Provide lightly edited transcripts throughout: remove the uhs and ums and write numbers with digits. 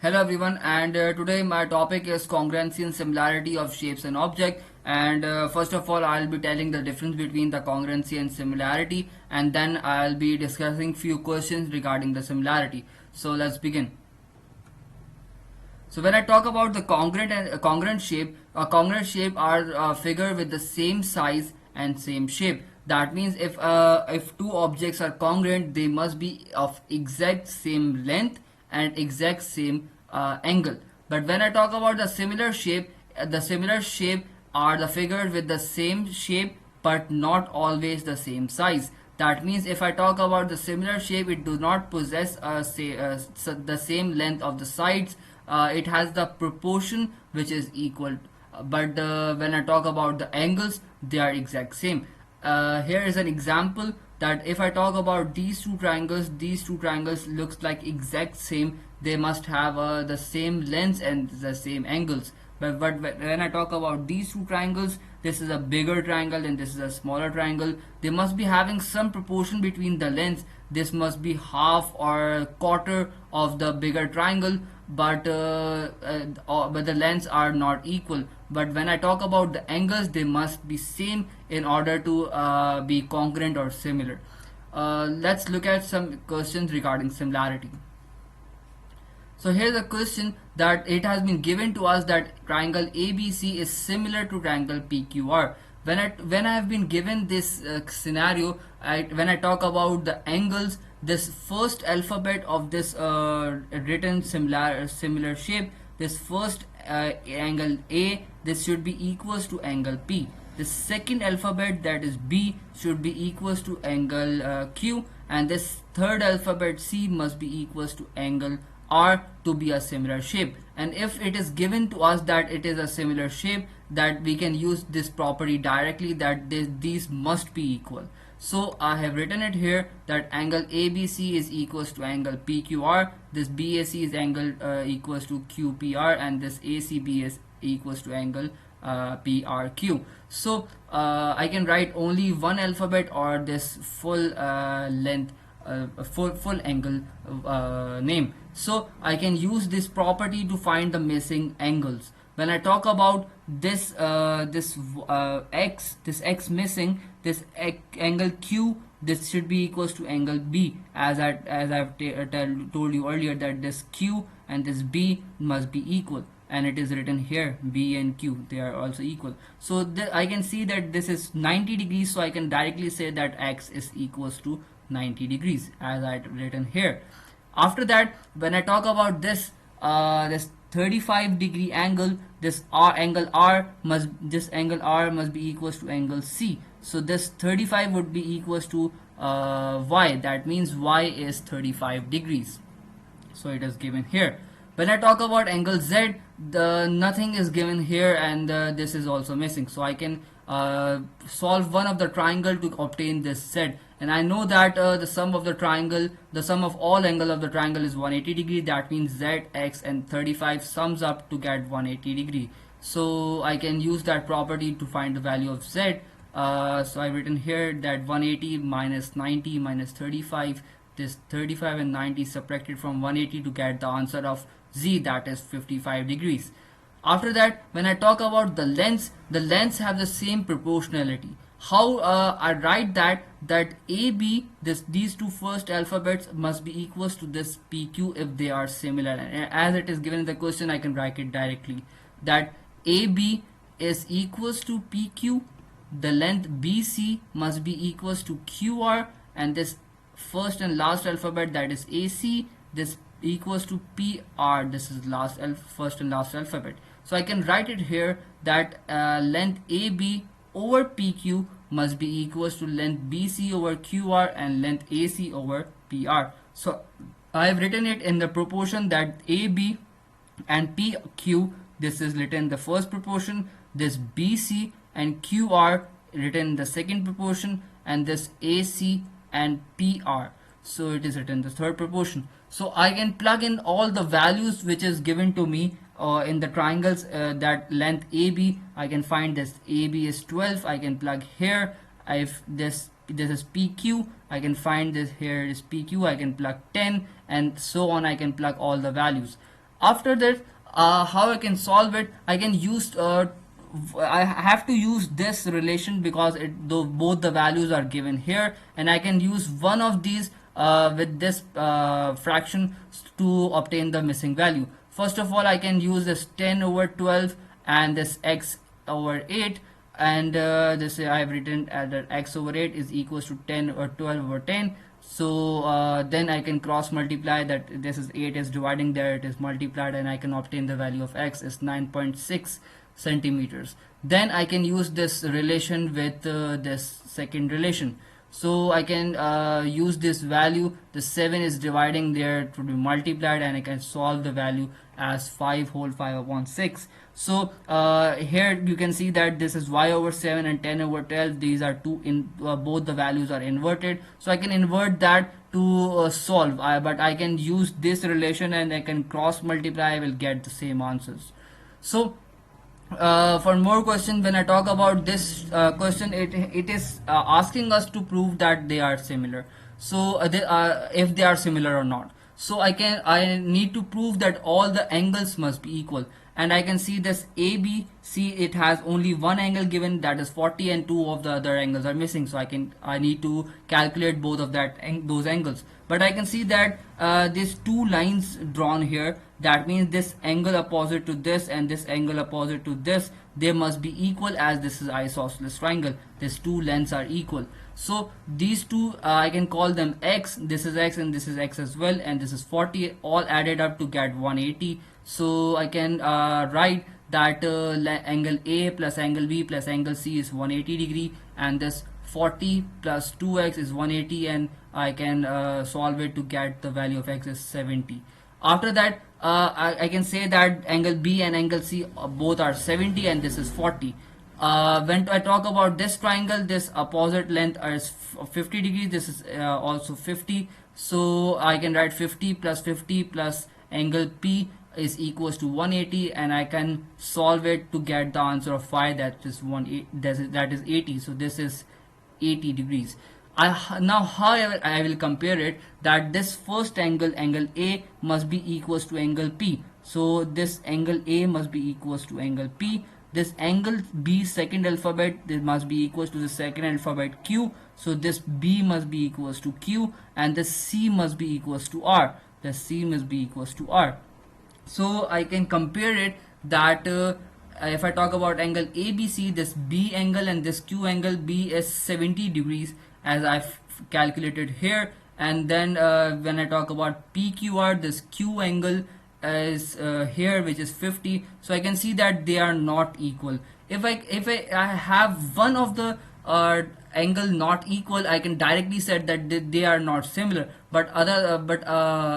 Hello everyone, and today my topic is congruency and similarity of shapes and objects. And first of all, I'll be telling the difference between the congruency and similarity, and then I'll be discussing few questions regarding the similarity. So let's begin. So when I talk about the congruent and congruent shape, a congruent shape are a figure with the same size and same shape. That means if two objects are congruent, they must be of exact same length and exact same angle. But when I talk about the similar shape are the figures with the same shape but not always the same size. That means if I talk about the similar shape, it does not possess the same length of the sides. It has the proportion which is equal. But when I talk about the angles, they are exact same. Here is an example that if I talk about these two triangles looks like exact same. They must have the same lengths and the same angles. But when I talk about these two triangles, this is a bigger triangle and this is a smaller triangle. They must be having some proportion between the lengths. This must be half or quarter of the bigger triangle, but the lengths are not equal. But when I talk about the angles, they must be same in order to be congruent or similar. Let's look at some questions regarding similarity. So here's a question that it has been given to us that triangle ABC is similar to triangle PQR. When I have been given this scenario, when I talk about the angles, this first alphabet of this written similar shape, this first angle A, this should be equals to angle P. The second alphabet, that is B, should be equals to angle Q, and this third alphabet C must be equals to angle R to be a similar shape. And if it is given to us that it is a similar shape, that we can use this property directly, that these must be equal. So I have written it here that angle ABC is equals to angle PQR, this BAC is angle equals to QPR, and this ACB is equals to angle PRQ. So I can write only one alphabet or this full length full angle name. So I can use this property to find the missing angles. When I talk about this x missing, this angle Q, this should be equals to angle B, as I've told you earlier that this Q and this B must be equal, and it is written here B and Q, they are also equal. So I can see that this is 90 degrees, so I can directly say that X is equals to 90 degrees, as I written here. After that, when I talk about this 35-degree angle, this angle R must be equals to angle C. So this 35 would be equals to Y. That means Y is 35 degrees. So it is given here. When I talk about angle Z, nothing is given here, and this is also missing. So I can solve one of the triangle to obtain this Z. And I know that the sum of all angle of the triangle is 180 degree. That means Z, X and 35 sums up to get 180 degree. So I can use that property to find the value of Z. So I've written here that 180 minus 90 minus 35. This 35 and 90 subtracted from 180 to get the answer of Z, that is 55 degrees. After that, when I talk about the lengths have the same proportionality. How I write that AB, these two first alphabets must be equals to this PQ if they are similar. And as it is given in the question, I can write it directly that AB is equals to PQ. The length BC must be equals to QR, and this first and last alphabet, that is AC, this equals to PR. This is first and last alphabet. So I can write it here that length AB over PQ must be equals to length BC over QR and length AC over PR. So I have written it in the proportion that AB and PQ, this is written in the first proportion, this BC and QR written in the second proportion, and this AC and PR, so it is written in the third proportion. So I can plug in all the values which is given to me in the triangles, that length AB, I can find this AB is 12, I can plug here. If this is PQ, I can find this here is PQ, I can plug 10, and so on. I can plug all the values. After that, how I can solve it, I can use I have to use this relation because though both the values are given here, and I can use one of these with this fraction to obtain the missing value. First of all, I can use this 10 over 12 and this x over 8, and this I have written that x over 8 is equals to 10 or 12 over 10. So then I can cross multiply that. This is 8 is dividing there, it is multiplied, and I can obtain the value of x is 9.6 centimeters. Then I can use this relation with this second relation. So I can use this value, the 7 is dividing there to be multiplied, and I can solve the value as 5 whole 5 upon 6. So here you can see that this is y over 7 and 10 over 12. These are two in both the values are inverted, so I can invert that to solve, but I can use this relation and I can cross multiply, I will get the same answers. So for more questions, when I talk about this question, it is asking us to prove that they are similar. So if they are similar or not. So I need to prove that all the angles must be equal, and I can see this ABC, it has only one angle given, that is 40, and two of the other angles are missing. So I need to calculate both of those angles. But I can see that these two lines drawn here, that means this angle opposite to this and this angle opposite to this, they must be equal, as this is isosceles triangle. These two lengths are equal. So these two I can call them x. This is x and this is x as well, and this is 40, all added up to get 180. So I can write that angle A plus angle B plus angle C is 180 degree, and this 40 plus 2x is 180, and I can solve it to get the value of x is 70. After that, I can say that angle B and angle C both are 70, and this is 40. When I talk about this triangle, this opposite length is 50 degrees, this is also 50. So I can write 50 plus angle P is equals to 180, and I can solve it to get the answer of phi, that is 80. So this is 80 degrees. Now how I will compare it, that this first angle A must be equals to angle P. So this angle A must be equals to angle P. This angle B, second alphabet, this must be equals to the second alphabet Q. So this B must be equals to Q, and this C must be equals to R. The C must be equals to R. So I can compare it that if I talk about angle ABC, this B angle and this Q angle, B is 70 degrees as I've calculated here, and then when I talk about PQR, this Q angle is here, which is 50. So I can see that they are not equal. If I have one of the angle not equal, I can directly say that they are not similar. But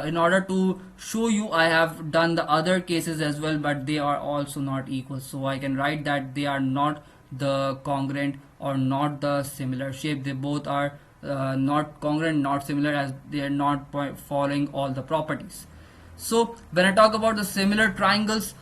in order to show you, I have done the other cases as well, but they are also not equal. So I can write that they are not the congruent or not the similar shape. They both are not congruent, not similar, as they are not following all the properties. So when I talk about the similar triangles,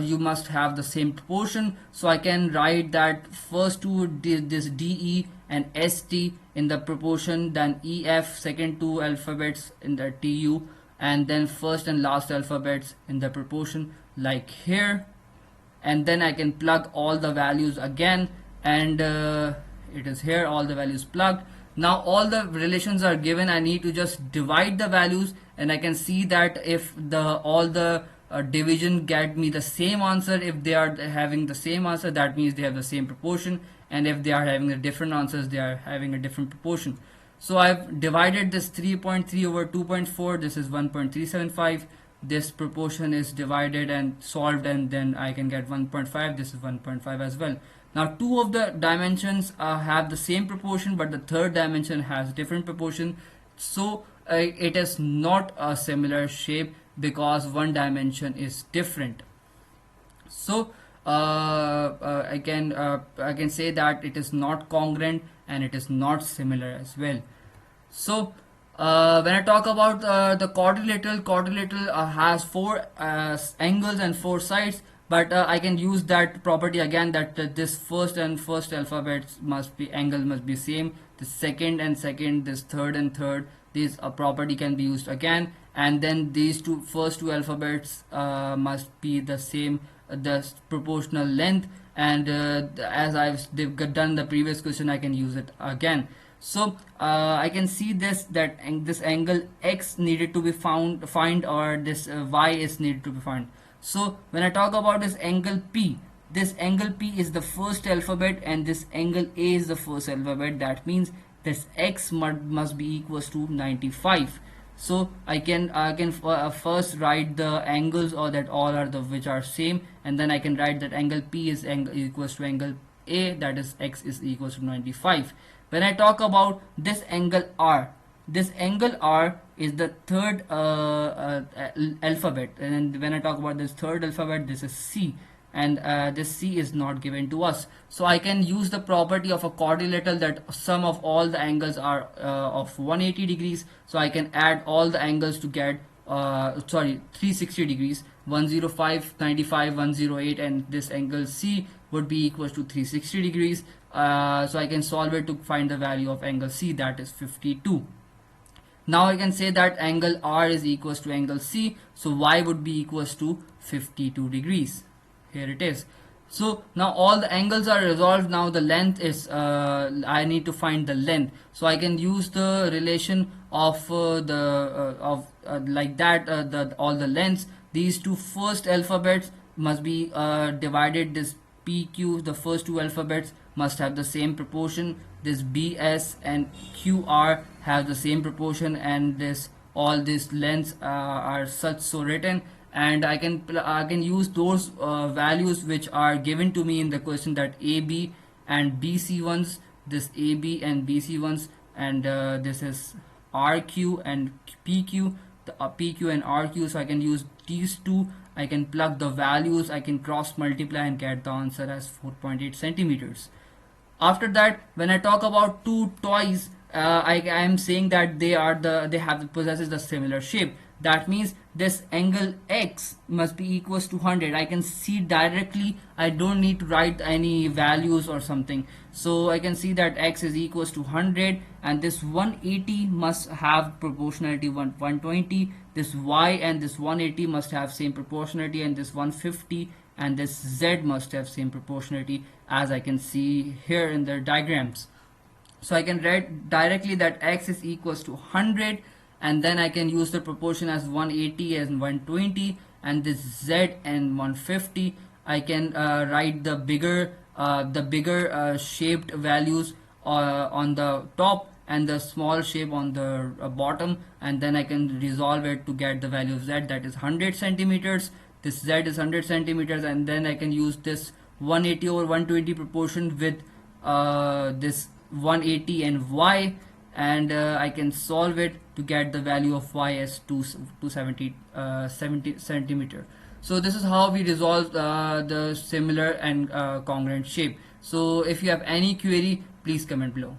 you must have the same proportion. So I can write that first two, this DE and ST in the proportion, then EF, second two alphabets in the TU, and then first and last alphabets in the proportion, like here. And then I can plug all the values again, and it is here, all the values plugged. Now all the relations are given, I need to just divide the values, and I can see that if all the division get me the same answer. If they are having the same answer, that means they have the same proportion, and if they are having the different answers, they are having a different proportion. So I've divided this 3.3 over 2.4, this is 1.375. This proportion is divided and solved, and then I can get 1.5. This is 1.5 as well. Now two of the dimensions have the same proportion, but the third dimension has different proportion. So it is not a similar shape because one dimension is different. So I can say that it is not congruent and it is not similar as well. So when I talk about the quadrilateral has four angles and four sides, but I can use that property again, that this first alphabet angle must be same, the second and second, this third and third, this property can be used again, and then these first two alphabets must be the same, the proportional length, and as they've done the previous question, I can use it again. So I can see that this angle x needed to be find, or this y is needed to be found. So when I talk about this angle P, this angle P is the first alphabet and this angle A is the first alphabet. That means this x must be equals to 95. So I can first write the angles, or that all are the which are same, and then I can write that angle P is equals to angle A, that is x is equals to 95. When I talk about this angle R, this angle R is the third alphabet, and when I talk about this third alphabet, this is C, and this C is not given to us. So I can use the property of a quadrilateral, that sum of all the angles are of 180 degrees. So I can add all the angles to get 360 degrees, 105, 95, 108, and this angle C would be equals to 360 degrees. So I can solve it to find the value of angle C, that is 52. Now I can say that angle R is equals to angle C, so Y would be equals to 52 degrees. Here it is. So now all the angles are resolved. Now the length is, I need to find the length. So I can use the relation of like that, all the lengths. These two first alphabets must be divided. This PQ, the first two alphabets must have the same proportion. This BS and QR have the same proportion, and this all these lengths are such so written, and I can use those values which are given to me in the question, that AB and BC ones, this AB and BC ones, and this is RQ and PQ, the PQ and RQ. So I can use these two, I can plug the values, I can cross multiply and get the answer as 4.8 centimeters. After that, when I talk about two toys, I am saying that they possesses the similar shape. That means this angle x must be equals to 100. I can see directly, I don't need to write any values or something. So I can see that x is equals to 100, and this 180 must have proportionality 120. This y and this 180 must have same proportionality, and this 150 and this z must have same proportionality, as I can see here in the diagrams. So I can write directly that x is equals to 100, and then I can use the proportion as 180 and 120, and this z and 150. I can write the bigger shaped values on the top, and the small shape on the bottom, and then I can resolve it to get the value of z, that is 100 centimeters. This z is 100 centimeters, and then I can use this 180 over 120 proportion with this 180 and y, and I can solve it to get the value of y as 270 centimeter. So this is how we resolve the similar and congruent shape. So if you have any query, please comment below.